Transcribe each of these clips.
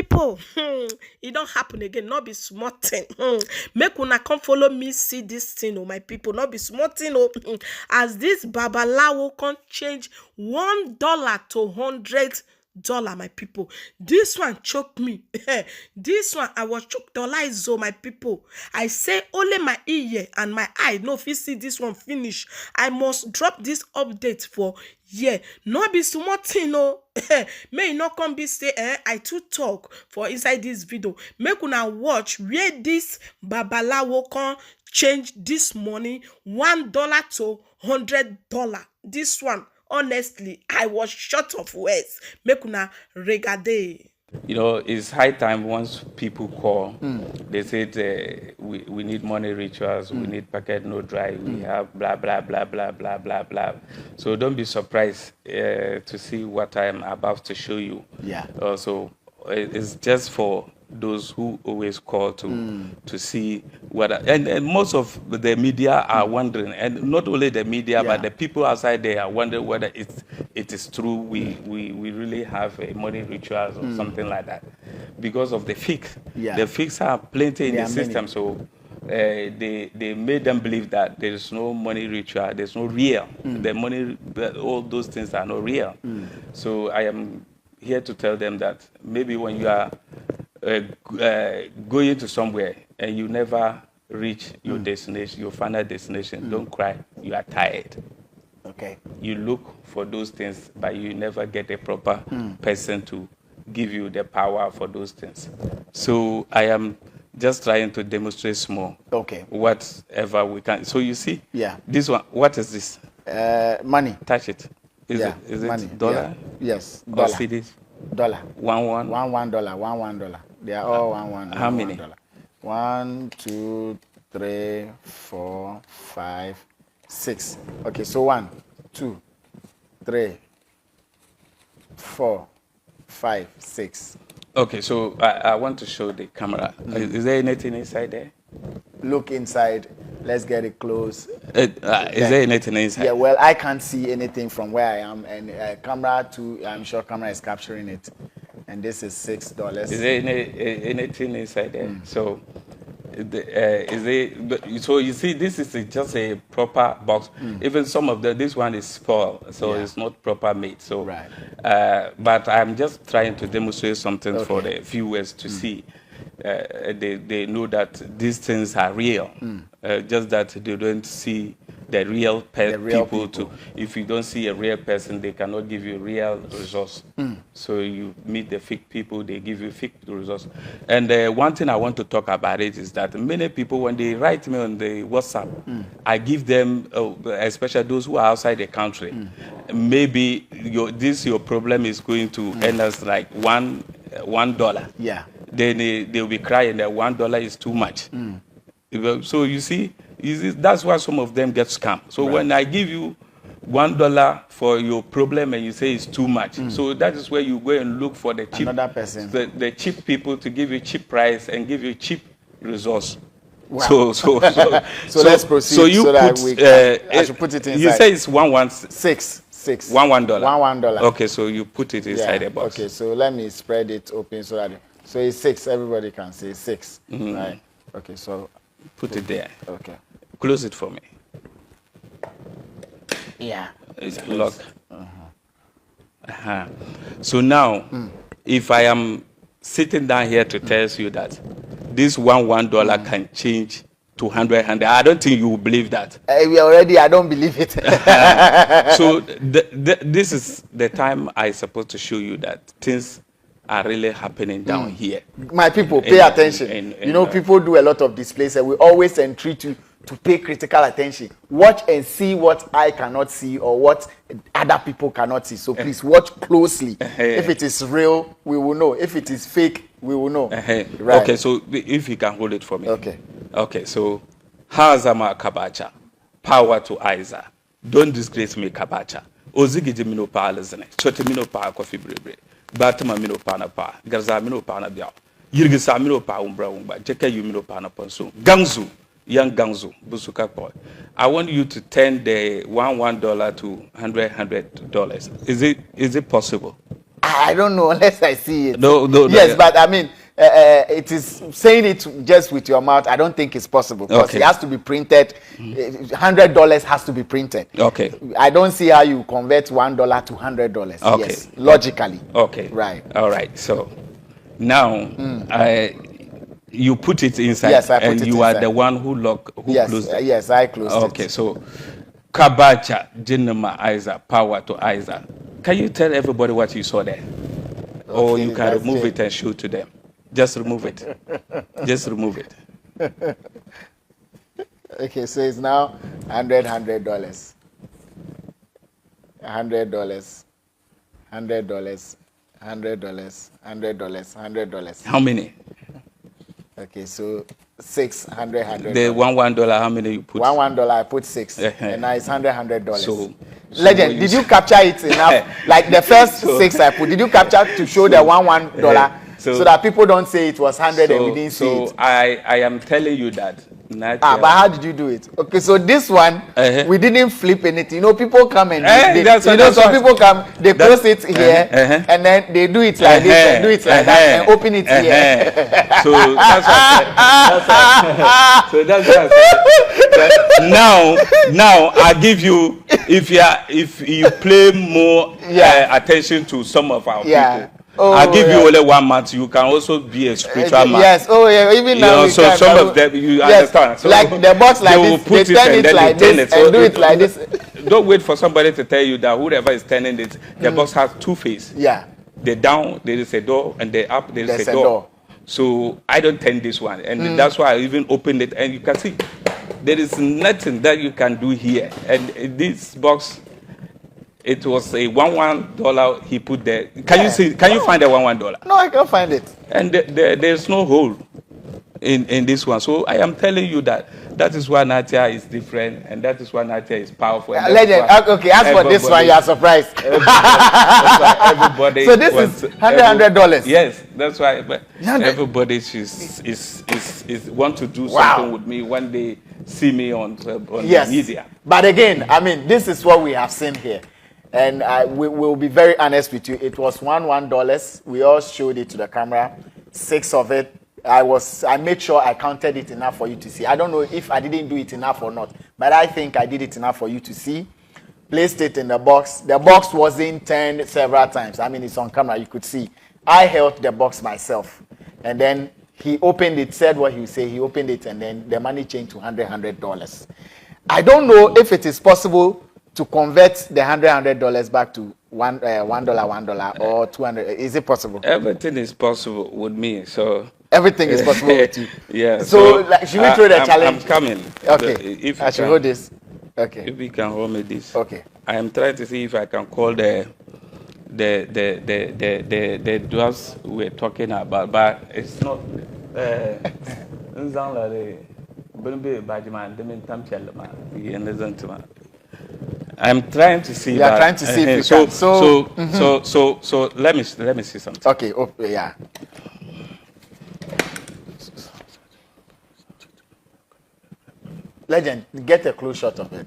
people, it don't happen again. Not be smart thing. Make una come follow me see this thing, oh my people. Not be smart thing, oh. As this babalawo can change $1 to $100, my people. This one choked me. This one I was choked oh my people. I say only my ear and my eye no fit see this one finish. I must drop this update for no be small thing no. May not come be say I too talk for inside this video. Make una watch where this babalawo can change this money $1 to $100. This one, honestly, I was short of words. Make una regade. You know, it's high time once people call, they say we need money rituals, we need packet no dry, we have blah, blah, blah, blah, blah, blah, blah. So don't be surprised to see what I'm about to show you. Yeah. So it's just for those who always call to see what, and most of the media are wondering, and not only the media, but the people outside there are wondering whether it is true we really have a money rituals or something like that, because of the fix. The fix are plenty in the system, so they made them believe that there is no money ritual, there's no real. The money, all those things are not real. So I am here to tell them that maybe when you are going to somewhere and you never reach your destination, your final destination, don't cry, you are tired. Okay. You look for those things, but you never get a proper person to give you the power for those things. So I am just trying to demonstrate small. Okay. Whatever we can. So you see, this one, what is this? Money. Touch it. Is it money. dollar? Yes. Or cedis? Dollar. $1. $1. They are all $1. How many? 1, 2, 3, 4, 5, 6. Okay, so 1, 2, 3, 4, 5, 6. Okay, so I want to show the camera. Is there anything inside there? Look inside. Let's get it close. Is there anything inside? Yeah, well, I can't see anything from where I am, and camera too, I'm sure camera is capturing it. And this is $6. Is there anything inside there? So, so you see, this is just a proper box. Even some of this one is spoiled, so it's not proper made. So, but I'm just trying to demonstrate something for the viewers to see. They know that these things are real, just that they don't see the real people too. If you don't see a real person, they cannot give you real results. So you meet the fake people, they give you fake results. And one thing I want to talk about it is that many people, when they write me on the WhatsApp, I give them, especially those who are outside the country, maybe your problem is going to end us like $1. Yeah. Then they'll be crying that $1 is too much. So you see, that's why some of them get scammed. So when I give you $1 for your problem and you say it's too much, so that is where you go and look for the cheap, another person, the cheap people to give you cheap price and give you cheap results. Wow. So let's proceed. So you I should put it inside. You say it's six. $1. $1. Okay, so you put it inside the box. Okay, so let me spread it open so that it's 6. Everybody can see 6. Right. Okay, so put it there. Okay. Close it for me. Yeah. It's locked. So now, if I am sitting down here to tell you that this $1 can change to 100, I don't think you will believe that. I don't believe it. So this is the time I supposed to show you that things are really happening down here. My people, pay attention. People do a lot of displays, and we always entreat you to pay critical attention. Watch and see what I cannot see or what other people cannot see. So please watch closely. If it is real, we will know. If it is fake, we will know. Right. Okay, so if you can hold it for me. Okay, so Hazama Kabacha, power to Isa. Don't disgrace me, Kabacha. Ozigi mino pa alazane. Chote mino pa kofi brebre. Batama mino pa na pa. Garza mino pa na biao. Yirgisa mino pa umba. Jeke yu mino pa na ponso. Gangzu. Young Gangzu, Busuka boy. I want you to turn the $1 to $100. Is it possible? I don't know unless I see it. No, yes, but I mean, it is saying it just with your mouth. I don't think it's possible because it has to be printed. $100 has to be printed. Okay. I don't see how you convert $1 to $100. Okay. Yes, logically. Okay. Right. All right. So now, you put it inside. Yes, I put it inside. And you are the one who closed it. Yes, I closed it. Okay. So, Kabacha, Jinama, Isa, power to Isa. Can you tell everybody what you saw there? Or you can remove it and show to them. Just remove it. Just remove it. Okay, so it's now $100. $100. $100. $100. How many? Okay, so $600. The $1 how many you put? $1 I put 6, and now it's $100. So Legend, did you capture it enough? Like the first 6 I put, did you capture to show the $1 so that people don't say it was 100 and we didn't see it? So I am telling you that. But how did you do it? Okay, so this one we didn't flip anything. You know, people come and some people come, they close it here, and then they do it like this, and do it like that, and open it here. So that's what. So that's what. Now I give you, if you play more attention to some of our people. I'll give you only 1 month. You can also be a spiritual man. Yes. Oh, yeah. Even now, so some of them you understand. So like the box like this, they turn it like this and do it like this. Don't wait for somebody to tell you that whoever is turning it, the box has 2 faces. Yeah. The down there is a door, and the up there is a door. So I don't turn this one, and that's why I even opened it, and you can see there is nothing that you can do here. And this box. It was a $1 he put there. Can you see? Can you find the $1? No, I can't find it. And there's no hole in this one. So I am telling you that is why Natia is different, and that is why Natia is powerful. Legend. Okay, as for this one, you are surprised. Everybody. So this is $100. Yes, that's why. But everybody is want to do something with me when they see me on the media. But again, I mean, this is what we have seen here. And we will be very honest with you. It was $1. We all showed it to the camera. 6 of it. I made sure I counted it enough for you to see. I don't know if I didn't do it enough or not, but I think I did it enough for you to see. Placed it in the box. The box wasn't turned several times. I mean, it's on camera. You could see. I held the box myself, and then he opened it. Said what he would say. He opened it, and then the money changed to $100. I don't know if it is possible to convert the $100 back to $1 or $200. Is it possible? Everything is possible with me. So everything is possible with you. Yeah. So like, should we throw the challenge? I'm coming. Okay. If I should hold this. Okay. If you can hold me this. Okay. I am trying to see if I can call the dwarfs we're talking about, but it's not. I'm trying to see. You are trying to see if you can. So let me see something. Okay. Oh, yeah. Legend, get a close shot of it.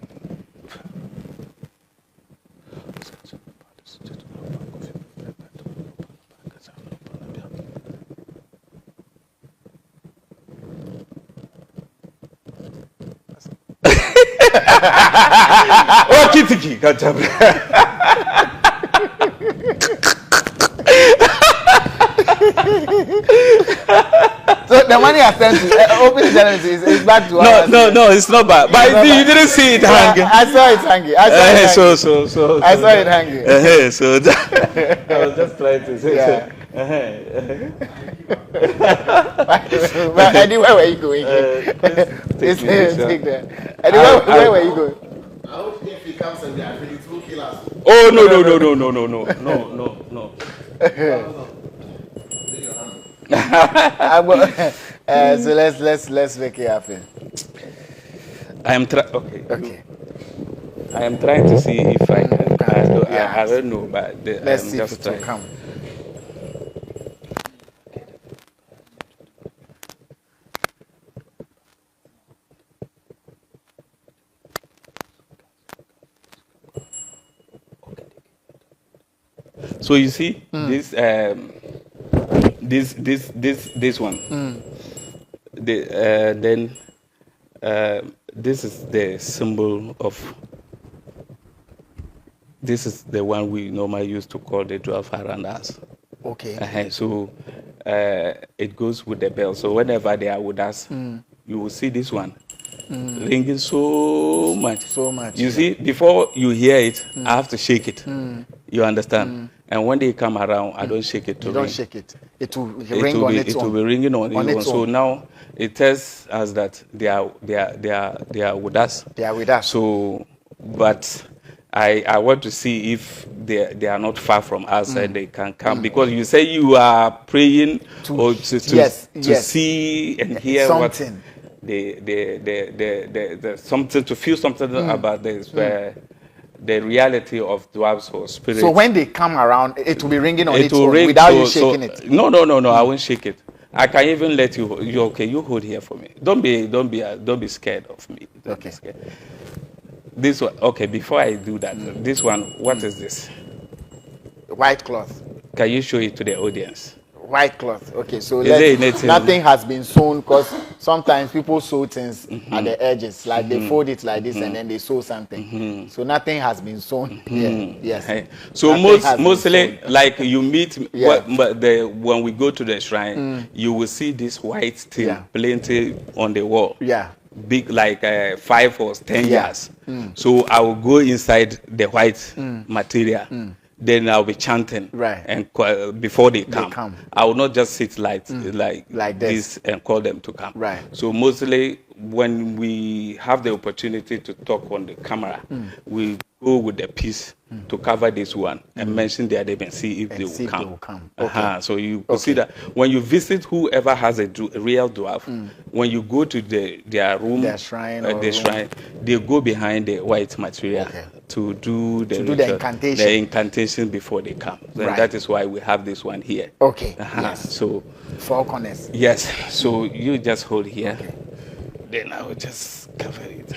Oh, kitiki, So the money I sent you, open the challenge is back to us. No, it's not bad. But you didn't see it hanging. I saw it hanging. I saw it hanging. So I was just trying to say. Yeah. But anyway, where are you going? Take that. Anyway, where were you going? I hope if he comes and it will kill us. Oh no. So let's make it happen. I am trying. Okay. I am trying to see if I can. I don't know, but let's see if it will come. So you see this one. Then this is the symbol of. This is the one we normally used to call the 12 around us. Okay. So it goes with the bell. So whenever they are with us, you will see this one ringing so much. So much. You see, before you hear it, I have to shake it. You understand? And when they come around, I don't shake it to you ring. Don't shake it. It will ring on its own. It will be ringing on its own. So own. now it tells us that they are with us. They are with us. So, but I want to see if they are not far from us and they can come, because you say you are praying to see and hear something. What the something, to feel something about this the reality of dwarves or spirits. So when they come around, it will be ringing on its own without you shaking it. No, I won't shake it. I can even let you. Okay, you hold here for me. Don't be scared of me. Don't be scared. This one, okay, before I do that, this one, what is this? White cloth. Can you show it to the audience? White cloth. Okay, so nothing has been sewn, because sometimes people sew things at the edges, like they fold it like this and then they sew something. So nothing has been sewn here. Yes. So mostly, like you meet, when we go to the shrine, you will see this white thing plenty on the wall. Yeah. Big, like 5 or 10 years. So I will go inside the white material. Then I'll be chanting, and before they come. I will not just sit like this and call them to come. So mostly when we have the opportunity to talk on the camera, we go with the piece to cover this one and mention their name and see if they will come. Okay. So you see that when you visit whoever has a real dwarf, when you go to their room, their shrine, they go behind the white material to do the incantation before they come. And that is why we have this one here. Okay. Yes. So 4 corners. Yes. So you just hold here. Then I will just cover it.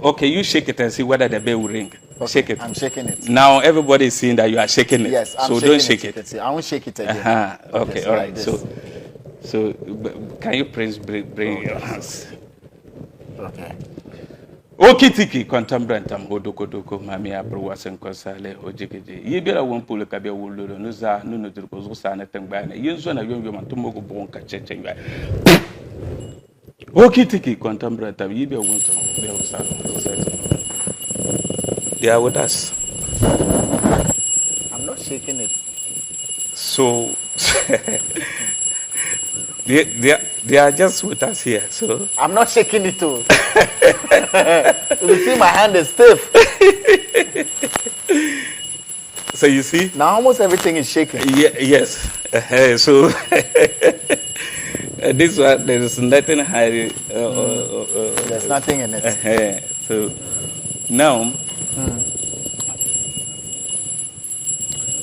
Okay, you shake it and see whether the bell will ring. Okay, shake it. I'm shaking it. Now everybody is seeing that you are shaking it. Yes, so don't shake it. I won't shake it again. Okay, yes, all right. Like so can you please bring your hands? Okay. Okitiki kontambrantam hodoko mami abruwa senkosale ojigiji yibira wonpulu kabia wululo nuza nunu durko zusa na tengbana yinzo na yonyo mantumo go bonka cheche ngwa Okitiki kontambrantam yibia wonto they will start. They are with us. I'm not shaking it. So they are just with us here. So I'm not shaking it too. You see my hand is stiff. So you see? Now almost everything is shaking. Yes. So this one, there is nothing hiding. There's nothing in it. So now,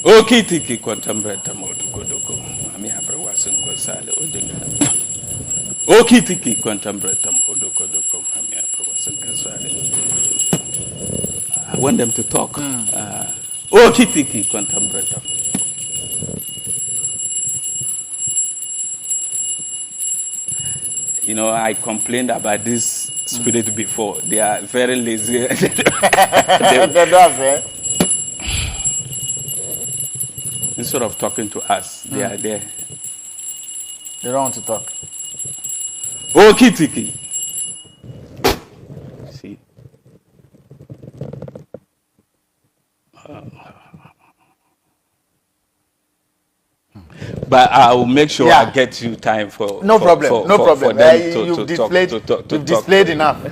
Okitiki kontambrata modukodoko. Ami habrawa senkosale odinga. Okitiki kontambrata modukodoko. Ami habrawa senkosale. I want them to talk. Okitiki kontambrata. You know, I complained about this spirit before. They are very lazy. Instead of talking to us, they are there. They don't want to talk. Okitiki. See? But I will make sure I get you time for no problem. For them You've displayed enough.